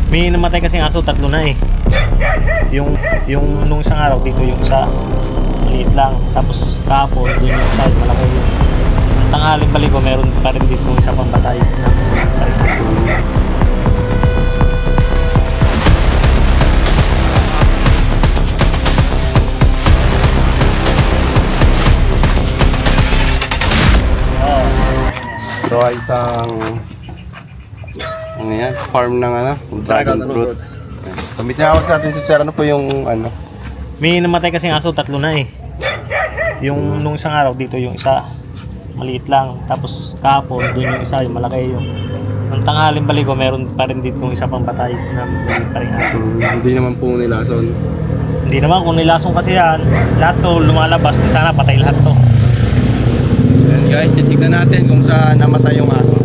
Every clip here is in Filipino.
May namatay kasing aso, tatlo na eh. Yung nung isang araw dito, yung isa maliit lang. Tapos kahapon doon yung isa, yung malaki yun. Ang tanghaling balik ko, meron pa rin dito yung isa pang patay na So ay isang ano yan, farm ng ano, dragon fruit. Kamit niya sa atin si Sir, ano po yung ano? may namatay kasing aso, tatlo na eh. Yung nung isang araw dito, yung isa maliit lang. Tapos kahapon doon yung isa, yung malaki yung. Ang tanghaling balik ko, meron pa rin dito yung isa pang patay na maliit pa rin aso. Hindi naman po nilason. Hindi naman, kung nilasong kasi yan, lahat to lumalabas, di sana patay lahat to. Ayan guys, titignan natin kung saan namatay yung aso.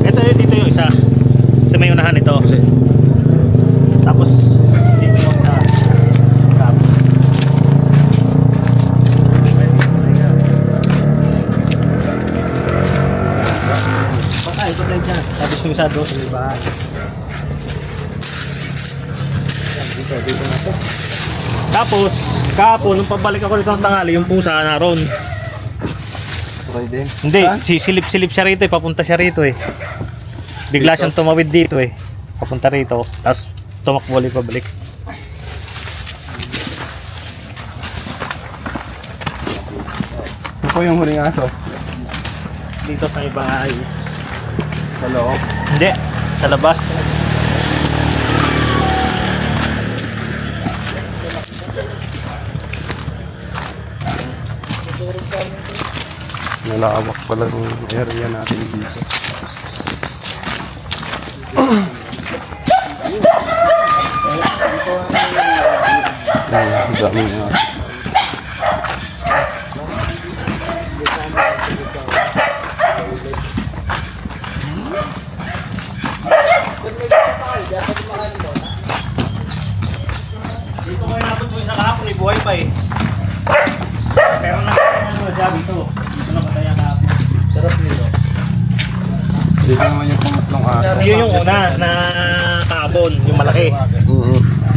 Ito yun, dito yung isa. Sa may unahan ito. Tapos, dito yung isa. Tapos. Patay, patay dyan. Tapos yung isa doon, sa may bahay. Yan, dito na to. Tapos, kahapon, nung pabalik ako dito ng tanghali, yung pusa naroon. Okay din. Hindi, sisilip-silip siya rito eh, papunta siya rito eh. Bigla siyang tumawid dito eh. Papunta rito, tapos tumakbo ulit pabalik. Ito po yung huling aso. Dito sa may bahay. Sa loob. Hindi, sa labas. Nalawak pala yung area natin dito. Ang dami nga. Dito kayo natugboy sa kahapon, may buhay pa eh. Pero nakakita siya dito. Dito na patay ang kahapon. Sarap nito. Dito naman yung pangatlong aso. Yun yung una na kahapon, yung malaki.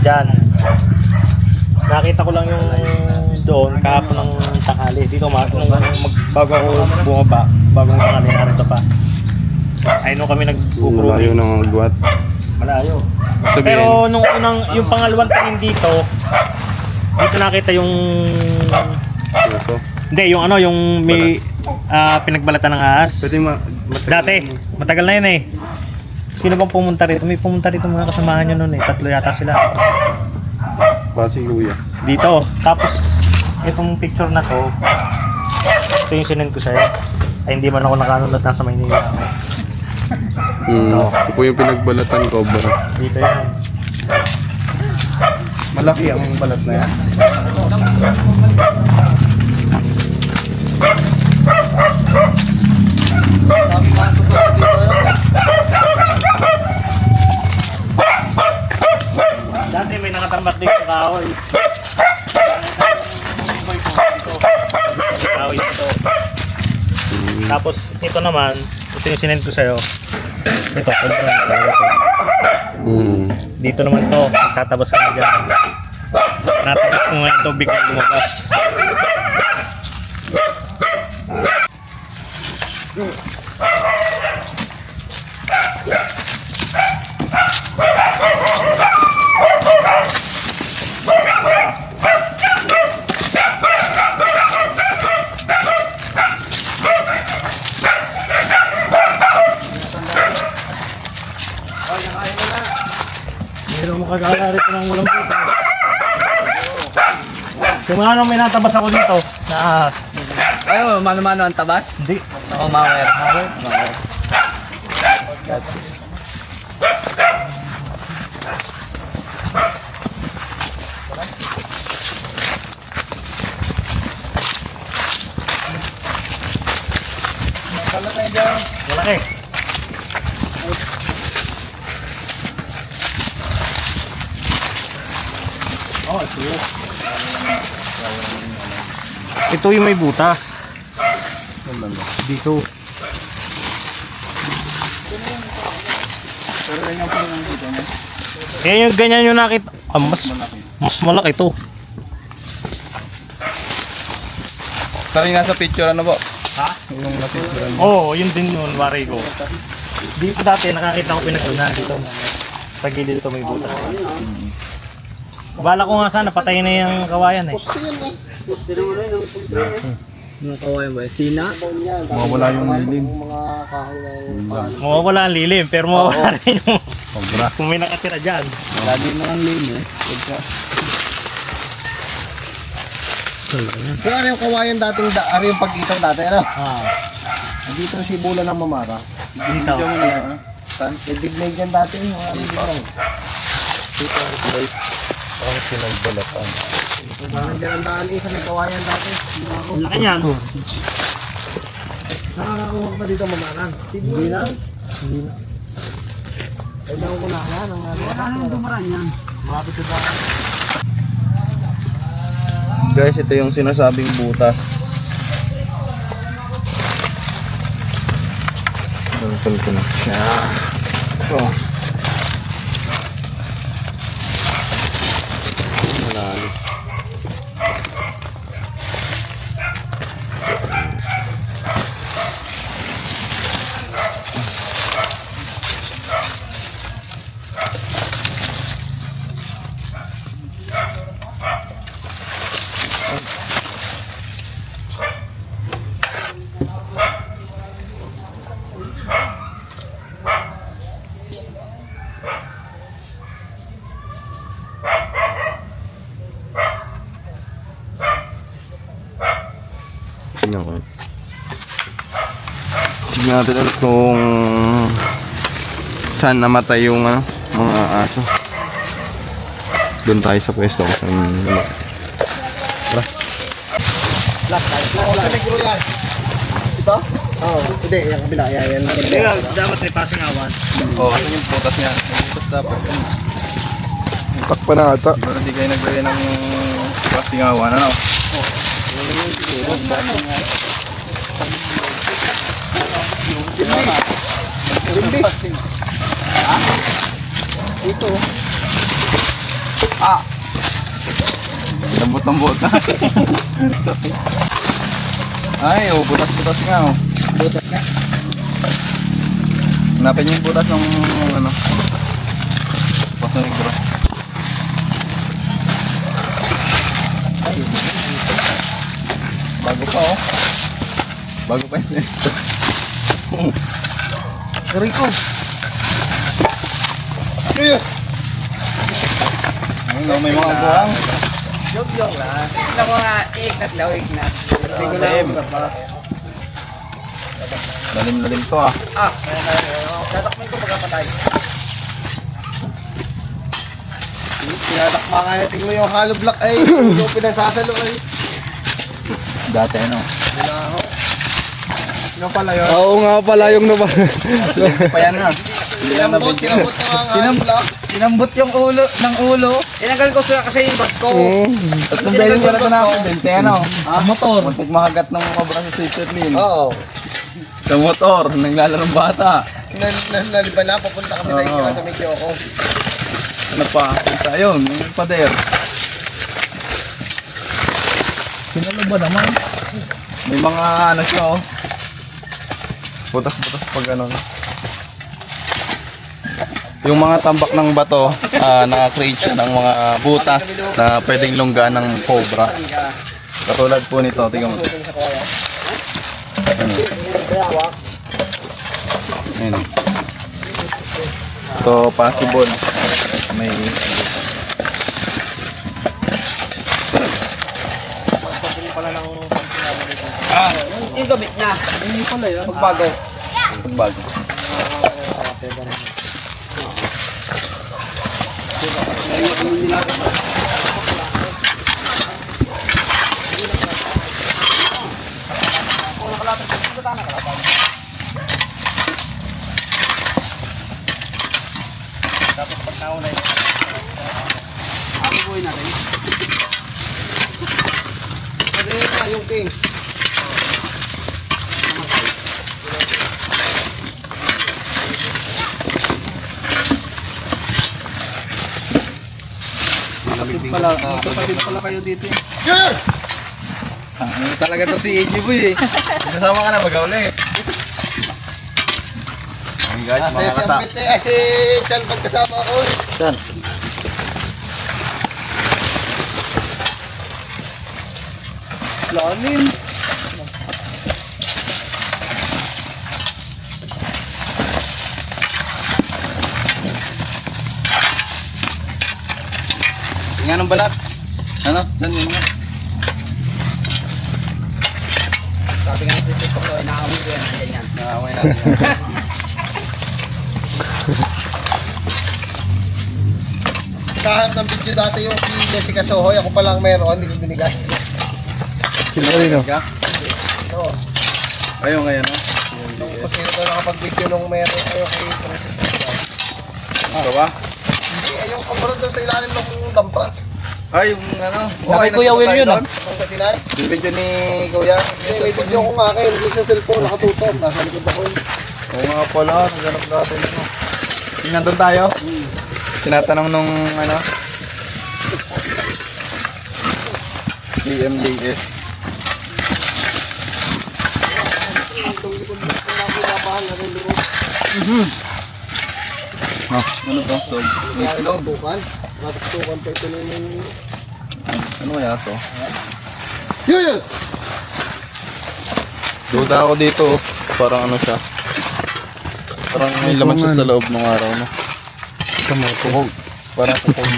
Diyan. Nakita ko lang yung doon kahapon ng tanghali. Dito nung bago ako bumaba, bago ng tanghali narito pa. Ay nung kami nag-upro. Malayo ng agwat. Malayo. Sabihin. Pero nung unang, yung pangalawang tingin dito, dito nakita yung Aso. hindi, yung ano, yung may pinagbalatan ng ahas. Pwede Dati, matagal na yun eh. Sino bang pumunta rito? May pumunta rito mga kasamahan nyo nun eh. Tatlo yata sila. Basi kuya. Dito. Tapos, itong picture na to, ito yung sinend ko sa'yo. Ay, hindi man ako nakanunod nasa Maynila. Ito po yung pinagbalatan cobra. Dito yan. Malaki ang balat na yan. Dati may nakatambak dito sa kahoy. Kahoy dito. Tapos ito naman, ito yung sinend ko sa'yo. Ito, dito naman to, tatabas kami dyan. Natabas ko ngayon to, biglang lumabas. Pero makagala rito ng walang puto. Kung ano may natabas ako dito na Ayo, mano-mano ang tabas? hindi. Oo, mawer. Malaki. Oh, ito yung may butas. Dito. Kaya yung ganyan yung nakita. Mas malaki to. Parang nasa picture ano po? Ha? Yung napicture. Oo, yun din yun, wari ko. Dito dati nakakita ko pinaguna dito. Sa gilid dito may butas. Bala ko nga sana patay na yung kawayan eh. Mga kawayan ba? Sina? Mawala yung lilim. Mawawala ang lilim, pero mawawala rin yung kung may nakatira dyan. Lagi na ang linis. Kung ano yung kawayan dating ano yung pag-itaw dati, ano? Ah, Dito si Bula ng Mamara. dito. May dignay dyan dati yung ano dito. Ang sinagbalatan. Nandiyan ang daan isa ng kawayan dati. Ang laki niyan. Nakakakuha ka pa dito Mamara. Si Bula. Hindi na. Kailangan ko na yan. Wala nang dumaraan yan. Malapit sa daan. Guys, ito yung sinasabing butas. Nalapal ko na siya. Oh. Malalim. Tingnan ko. Tingnan natin ulit kung saan namatay yung mga aso. Doon tayo sa pwesto ko sa Ito? Oo. Hindi, yung kabila. Yan. Ikaw, dapat may passing awan. Oo, asan yung butas niya? Yung butas dapat. takpa na ata. Siguro hindi kayo naglagay ng plastingawan, ano? Ito. Lambot ng butas. Ay, oh, butas-butas nga, oh. Butas na. Hanapin niyo yung butas ng, ano, butas ng negro. Bago pa, oh. Bago pa yun, eh. Rico. Ayun, oh, may mga buhang. Joke lang. Ito ko nga, iiknat daw, iiknat. Lalim-lalim to, ah. Tatakman ko pagkapatay. Tinatakma nga natin mo yung hollow block ay. Yung pinagsasalo ay. Dati, ano. Yung pala yun. Oo nga pala yung Pa yan, ha. Tinambot na nga ang hollow block. Tinambot yung ulo, ng ulo. Tinanggal ko siya kasi yung bag ko. Tatlong beses pala ito na aksidente, ano. Motor. Muntik makagat ng kabra sa Switzerland. Oo. Sa motor, naglalarong bata. Naliban na, papunta kami sa inyo sa Mexico. Ano pa? Isa yun, yung pader. Sinalo ba naman? May mga ano siya, oh. butas-butas pag ano. Yung mga tambak ng bato, naka-create siya ng mga butas na pwedeng lungga ng cobra. Katulad po nito, tingnan mo. Ayun. So, possible. May Yung gamit na. Hindi pala yun. Pagbago. pagbago. Yung king. Magkapatid pala kayo dito. Yun! Talaga to si AJ Boy eh. Kasama ka na mag-auli. Ayun guys, Kasi mga si kata. Ambit si Chan pagkasama ako. Saan? Lalim. Tingnan ng balat. Ano? Dan yun nga. Sabi nga sa TikTok ko, inaaway ko yan. Ganyan. Nakamay natin. Kahanap ng video dati yung si Jessica Sohoy. Ako pa lang meron, hindi ko binigay. Sino ka? Oo. Ayun ngayon no? Kung sino ko nakapag-video nung meron kayo kay Francis. Ito ba? Hindi, ayun kamarot doon sa ilalim ng dampa. Ay, yung ano? Kay Kuya Will yun, ah. Ang kasinan. Yung video ni Kuya. Hindi, may video ko nga kayo. Hindi sa cellphone, nakatutok. Nasa likod ako. Oo nga pala, naghanap natin ano. Tingnan doon tayo. Tinatanong nung ano. DMDS. Ano to? So, itlog. Tukan. Nakatutukan pa ito na yung... Ano kaya to? Yun! Duda ako dito. Parang ano siya. Parang may laman siya sa loob ng araw, no? Parang kukog.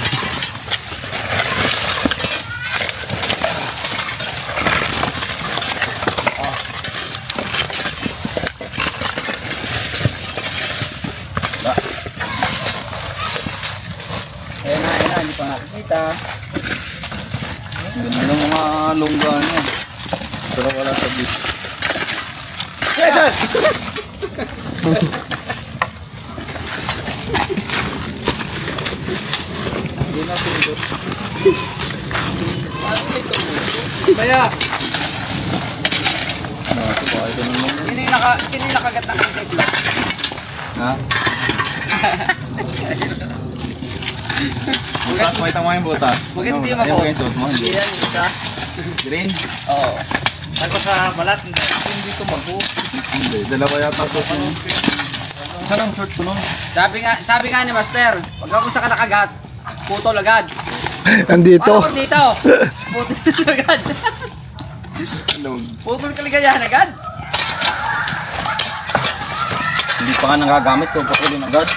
Ayun na, hindi pa nakakita. Ganun ang mga lungga niya. Pero wala sa beach. Yes! Kaya, Nakakapakay ko naman. sino yung nakagat ng itlog? Ha? Butas, may tama yung butas. Bakit hindi Ayun ako? yung suot mo, hindi. Yan, isa. Green? Oo. Saan ko sa balat? Hindi to mago. Hindi, dalawa yata suot mo. Saan ang short ko nun? Sabi nga ni Master, pag ako sa nakagat, putol agad. Andito. Paano ko dito? Putol agad. Putol kaligayahan agad. Hindi pa nga nagagamit ko, putulin agad.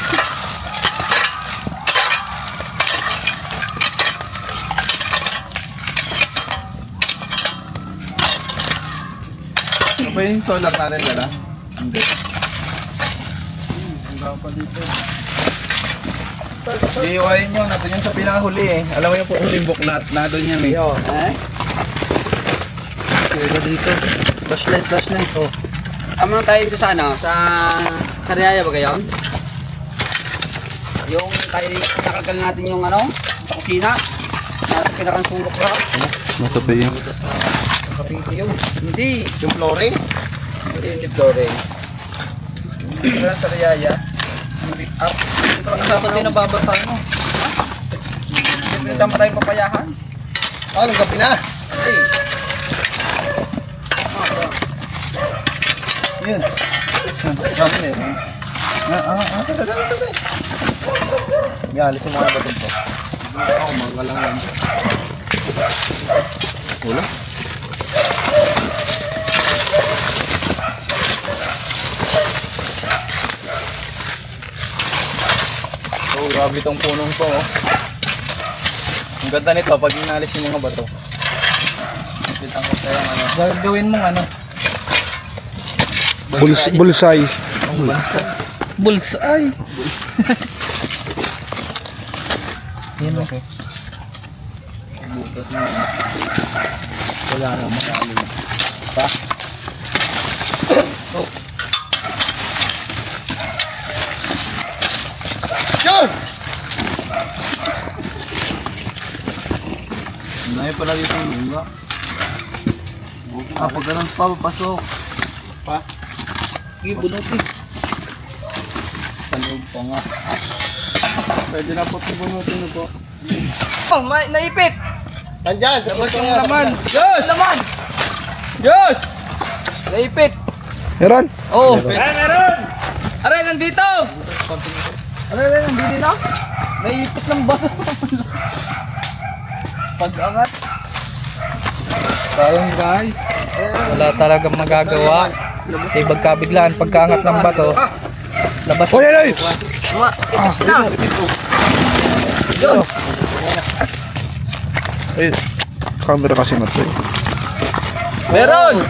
Ano ba yung solar natin dala? Hindi. Iiwain nyo, natin yun sa pinakahuli eh. Alam mo yung huling buklat, na doon yan eh. Kaya dito. Flashlight. Oh. Amo na tayo dito sa ano, sa Sariaya ba gayon? Yung tayo nakalkal natin yung ano, sa kusina. Nasa pinakang sungkok ra. Masabi yun. Kapiti yun. Hindi. Yung flooring. Hindi flooring. Ito na sa Riyaya. Pick up. Isama din ang babasa mo. Pinuntan pa tayong papayahan. Ah, nung gabi na. Hindi. Yun. Sabi meron. Yalis yung mga batong to. Ako, magalang yan. Wala. Oh, grabe itong punong to. Oh. Ang ganda nito pag inalis yung mga bato. Nakita ko sa yung ano. Gagawin mong ano. Bullseye. Bullseye. Yan okay. Butas na. Wala na makaalin. Pa. Oh. Yun! Nay pala dito ang bunga. Ah, pag ganun pa, papasok. Pa? Sige, bunot eh. Paloob pa nga. Pwede na po bunutin na po. Oh, naipit! Nandyan! Labas yung laman! Diyos! Laman! Diyos! Naipit! Meron? Oo! Meron! Aray, nandito! Aray, nandito? Naipit ng bato. Pag-angat. Sayang guys. Wala talagang magagawa. Eh, pagkabiglaan, pagkaangat ng bato. Labas. Oy, oy! Ay, camera kasi na to eh. Meron!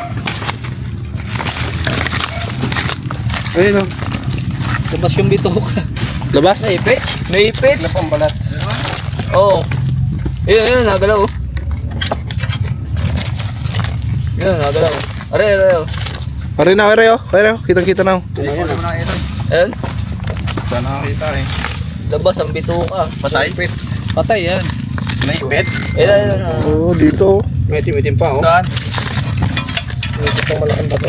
Ayun o. Labas yung bitok. Labas? Naipit? Naipit? Wala pang balat. Oo. Ayun, nagalaw. Ayun, nagalaw. Aray, aray. Pare na, pare o. Pare o, kitang-kita na o. Ayun. Saan nakakita eh? Labas ang bituka. Patay? Patay yan. Naipit? Ayun. Oo, dito o. Itim-itim pa, oh. Saan? Itong malaking bato.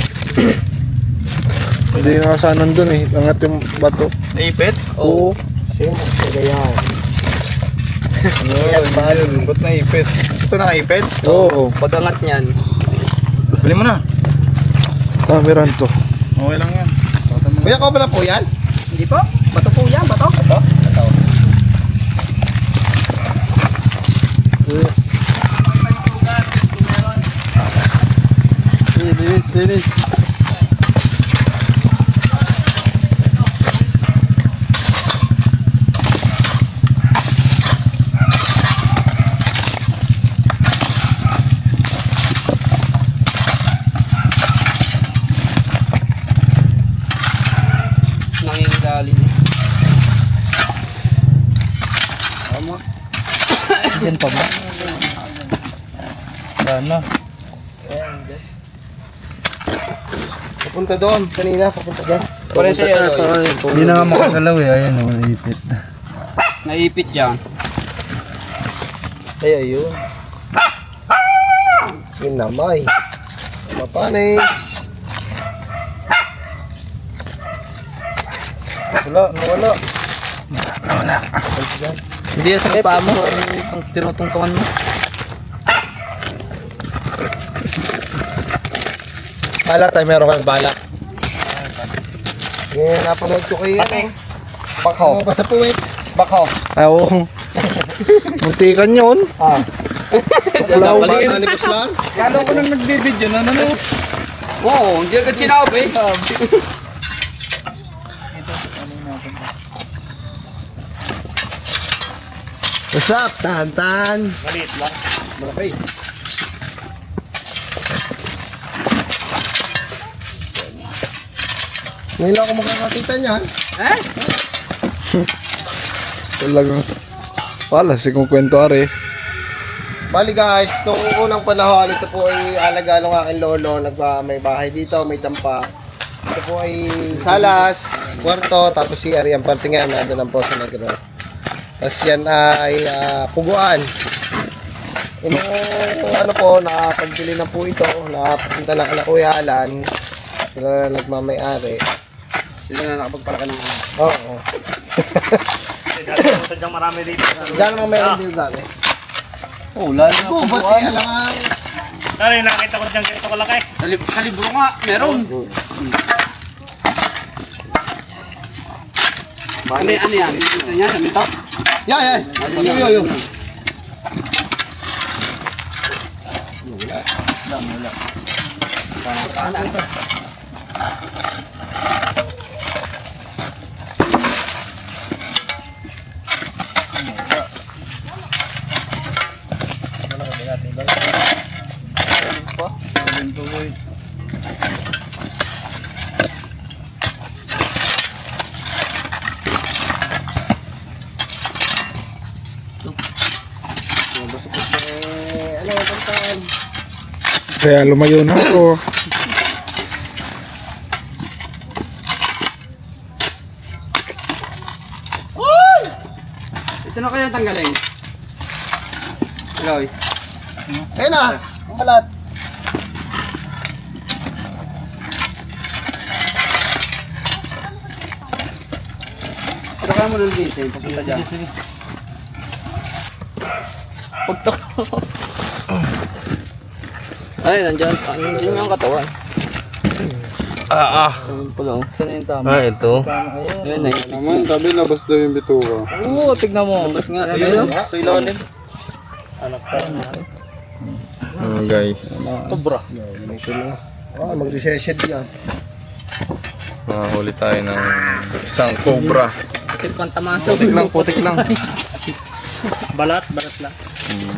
Hindi nga saan nandun eh. Angat yung bato. Naipit? Oo. Ba't naipit? Ito naipit? Oo. Pag-angat niyan. Bili mo na. Kameran to. Okay lang yan. Kuya, ko pala po yan? Hindi po. Bato po yan, bato. Linis. Nangingaling. Yan pa ba? Sana. Papunta doon. Kanina, papunta doon. Wala sa'yo, Loy. Hindi na nga makagalaw eh. Ayan o, naipit. Naipit yan. Ay, ayun. Sinamay. Mapanis. Wala. Hindi yan sa paa mo. Ang tinutungtungan mo. Bala tayo, meron kang bala. Eh, napanood ko kayo yan. Bakaw. Basta puwit. Bakaw. Oo. Muntikan yun. Wala ba? Nalipos lang. Kala ko nang nagbibideo na ano. Oo, hindi agad sinabi. What's up, Tantan? Maliit lang. Malaki. Ngayon lang ako makakakita niyan. Eh? Talagang. Wala, si kung kwento are. Bali guys, nung unang panahon, ito po ay alaga ng aking lolo. May bahay dito, may dampa. Ito po ay salas, kwarto, tapos si Arian parte nga, nandun ang poso na gano'n. Tapos yan ay puguan. Yung ano po, nakapagbili na po ito, nakapunta na kala Kuya Alan. Sila na nagmamay-ari. Sila na nakapagpalaki ng Oo. Sadyang marami dito. Diyan naman meron dito dati. Oh, lalo na Oh, ba't kaya lang ang... Dari, nakita ko dyan ganito kalaki. Kalibro nga, meron. Ano yan? Dito niya, sa mito? Yan. Yo. Kaya lumayo na ako. Ito na kayo tanggalin. Loy. Ayun na, ang kalat. Saka mo ng Vincent, papunta dyan. Pagtak. Ay, nandiyan. Nandiyan yung katawan. Ayun pala. Saan yung tama? Ito. Ayun na yun. Naman, sabi labas daw yung bituka. Oo, tignan mo. Mas nga. Ayun. Sa ilalim. Anak pa. Guys. Sobra. Mag-reseshed yan. Nakahuli tayo ng isang cobra. Kasi pantamasa. Putik lang. Balat lang.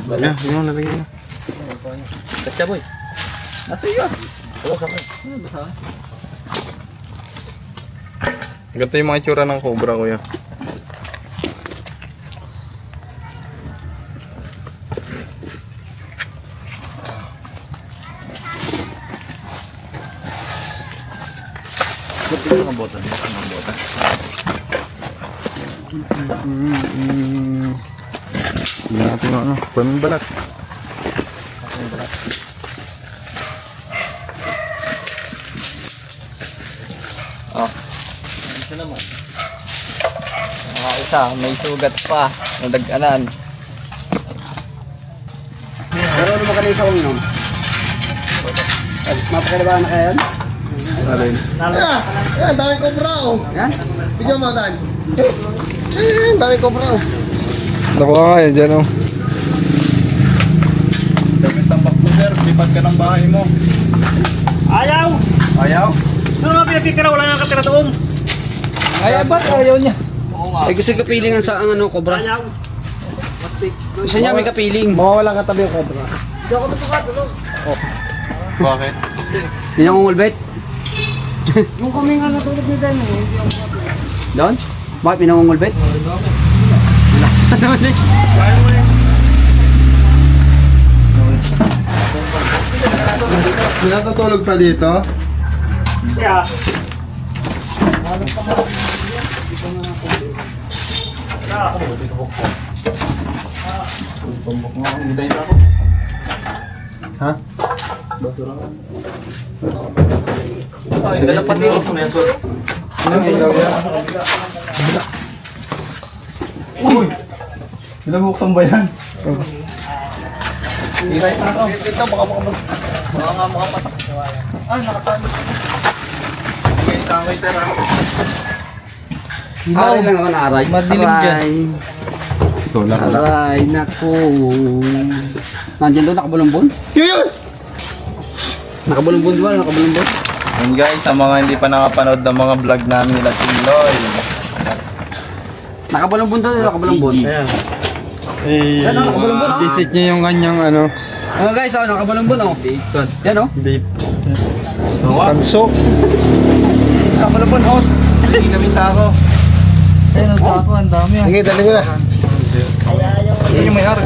Yeah, yun, nalagyan na. Katsa boy. Nasa iyo. Ganito yung mga itsura ng cobra, kuya. Hindi natin ano, paming balat. Ito naman. Mga isa, may sugat pa. Nadaganan. Pero ano mo kanina sa kong nom? Mapakalabahan na kaya yan? Alin? Ayan, ayan, dami cobra oh. Yan? Bigyan mo, Dan. Ayan, dami cobra oh. Nakuha nga yun dyan, oh. Damit ng bakto, sir. Lipat ka ng bahay mo. Ayaw! Ayaw? Doon nga pinatitira, wala nga katira doon. Ay, ba't ayaw niya? Oo nga. Ay, gusto kapilingan sa ang ano, cobra. Ayaw. Gusto niya may kapiling. Mawawala ka tabi yung cobra. Bakit? Hindi niya kungulbet. Yung kami nga natulog ni Dan eh. Doon? Bakit pinangungulbet? Wala naman eh. Natutulog pa dito? Kaya, Ha? dalapan dito po na yan, sir. Pinabuksan ba yan? Ito, baka Makamatak. Aray lang ako na aray. Madilim dyan. Ikaw lang. Aray, naku. Nandiyan doon, nakabulumbon? Yun! Nakabulumbon ba? Nakabulumbon? And guys, sa mga hindi pa nakapanood ng mga vlog namin nila Tinloy. Nakabulumbon doon, nakabulumbon. Eh, Yan, nakabulumbon, oh. visit niya yung kanyang ano, Oh guys, oh, nakabulumbon oh. Yan oh. beef. Kanso. Nakabulumbon host. Hindi kami sako. Ayun, ang sako, ang dami. Sige, dali ko na. Saan yung may-ari?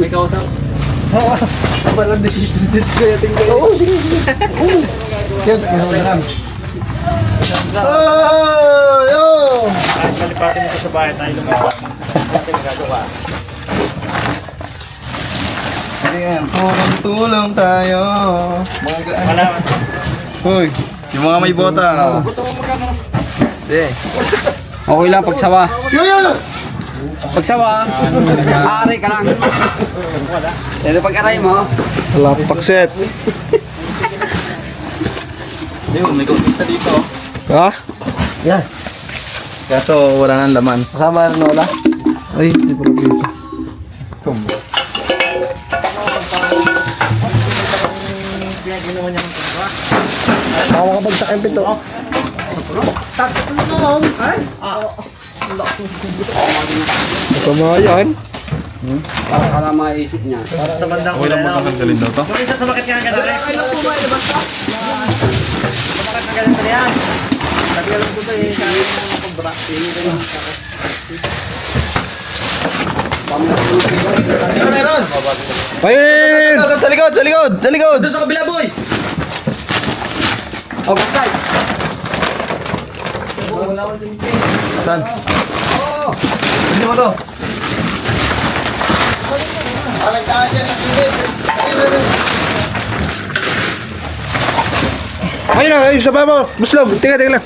May kausap. Walang decision kaya tingnan. Oo, sige, sige. Yan, meron na lang. Oh, yo! Kahit malipatin ito sa bahay tayo lumawan. Natin magagawa. Ayan, tulong tayo. Wala. Hoy, yung mga may bota. Hindi. Okay lang pagsawa. Yo, yo! Pagsawa. Aari ka lang. Pero pag-aray mo, Wala pa pakset. Ayun, may isa dito. Ha? Yan. Kaso wala nang laman. Kasama na wala. Ay, hindi pala dito. Baka makabagsak yung pinto. Masama yan. para maisip niya. Sa bandang Okay lang mo tanggalin daw to? Yung isa sumakit nga ganun eh. Ay, lang po ba? Ilabas ka? Sumakit na ganun na yan. Sabi alam ko ba eh. Kaya mo mga kubra. Dito meron! Ayun! Sa likod! Sa likod! Sa likod! Doon sa kabila boy! Oh, bagay. Saan? Hindi mo to? Palagtaan dyan ang kilit. Ayun na, ayun, sabay mo. Buslog, tingnan lang.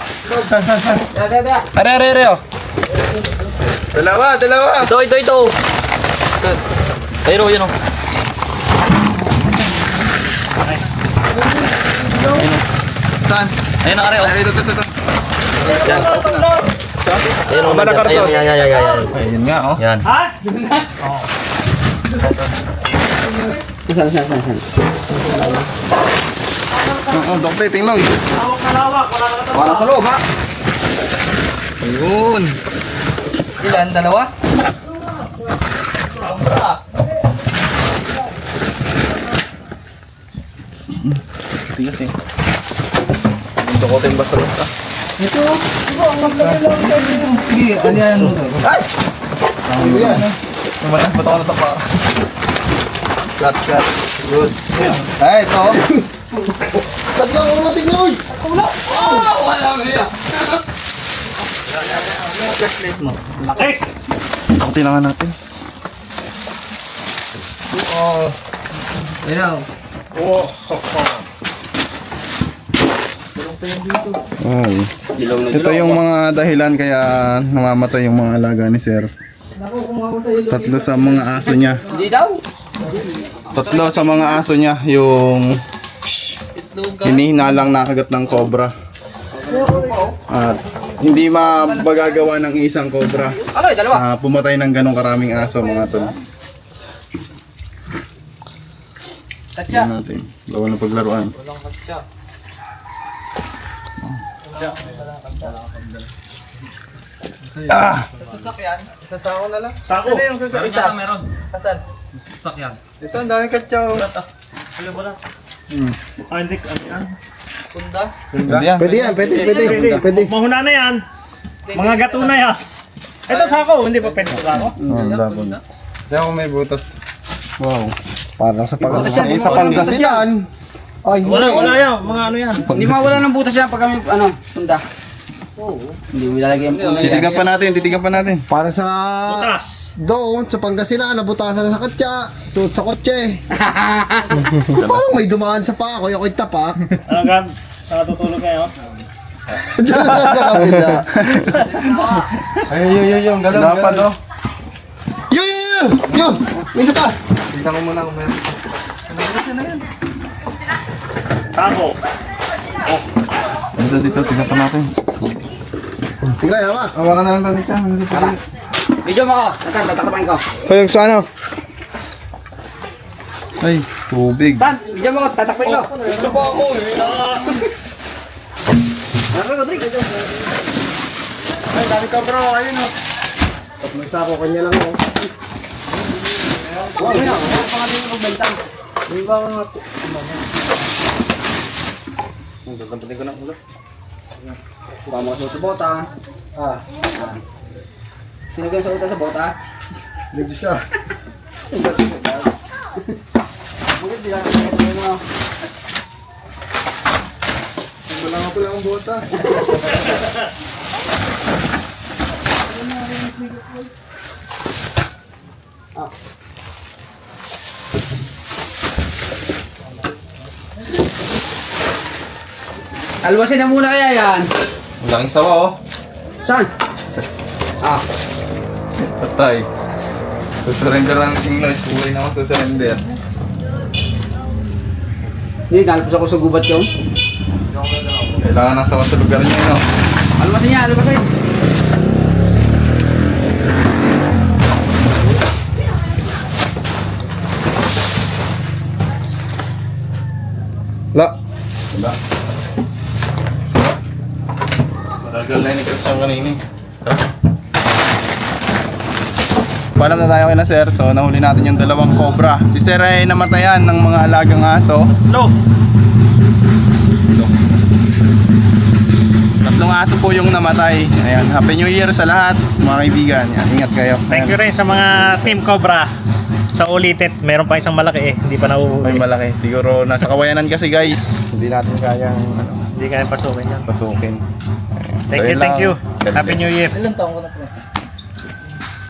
Are, are, are, oh. Dalawa. Ito. Ayun o, yun o. Saan? Ayun ang areo. Ito. Yan. Ayun o, Ba na nandyan. karton? Ayun, yan. Ayun nga, oh. Yan. Saan? Oo, dokte, tingnan. Wala sa loob, ha? Ayun. Ilan? Dalawa? Tigas eh. Sukotin basta. Ito. Sige, alihan mo to. Ano yan? Ba't ako natapa? Shot. Good. Ay, ito. Ba't lang ako natin niya, uy? Wala mo yan. Flashlight mo. Laki. Sukotin na nga natin. Oo. Ayun. Ay. Dilaw na Ito yung mga dahilan kaya namamatay yung mga alaga ni Sir. Tatlo sa mga aso niya. Hindi daw. Tatlo sa mga aso niya yung hinihinalang nakagat ng cobra. At hindi mabagagawa ng isang cobra. Ano, dalawa? Pumatay ng ganong karaming aso mga tol. Katya. Tingnan natin. Bawal na paglaruan. Sasakyan. Sasako na lang. Sako. Saan yung sasakyan? Isa. Meron. Saan? Sakyan. Ito, ang daming katsaw. Alam mo lang. Hindi. Ano yan? Punda. Hindi yan. Pwede yan, pwede. Mahuna na yan. Mga gato na yan. Ito sako. Hindi pa pwede sako. Kaya kung may butas. Wow. Parang sa Pangasinan. Ay, Wala yan. Mga ano yan. Hindi mawala ng butas yan pag kami, punda. Oo. Hindi mo ilalagay ang punda yan. Titigan pa natin. Para sa Butas. doon sa Pangasinan, nabutasan na sa katsa, suot sa kotse. Parang may dumaan sa paa ko, yung tapak. Ano gan? Saka tutulog kayo? Diyan na sa kabila. Ay, yung galaw. Dapat, oh. Yun! May isa pa! Tignan ko muna kung meron. Sako. Dito, tignan pa natin. Tingnan, hawak. Hawakan na lang tayo dito. Video mo ako. Tatakapain ko. So yung sa ano? Ay, tubig. Tan, video mo ako. Tatakpain ko. Gusto po ako eh. Ay, dami ka bro, ayun o. May sako kanya lang o. Ano yan? Ano pa natin yung pagbentang? Hindi ba ako nga... Gagamitin ko ng ulo. Baka mo sa bota. Ah, Sino kayo sa uta sa bota? medyo siya. Bakit di lang mo? Wala nga pala ang bota. Alwasin na muna kaya yan. Malaking sawa, oh. Saan? Ah. Patay. Susurrender lang ng English. Kulay na ako susurrender. Hindi, nalapos ako sa gubat yung. Kailangan ng sawa sa lugar niya, no? Alwasin niya, alwasin. La. Wala. Maragal na yung Christian kanini. Paalam na tayo kay na Sir. So nahuli natin yung dalawang cobra. Si Sir ay namatayan ng mga alagang aso. No. Tatlong aso po yung namatay. Ayan, Happy New Year sa lahat mga kaibigan. Yan, ingat kayo. Thank you rin sa mga Team Cobra. Sa ulitit, meron pa isang malaki eh. Hindi pa May nauuwi. malaki. Siguro nasa kawayanan kasi guys. Hindi natin kayang Hindi kaya pasukin yan. pasukin. Thank you, thank you. Happy New Year. Ilan taong ko na po?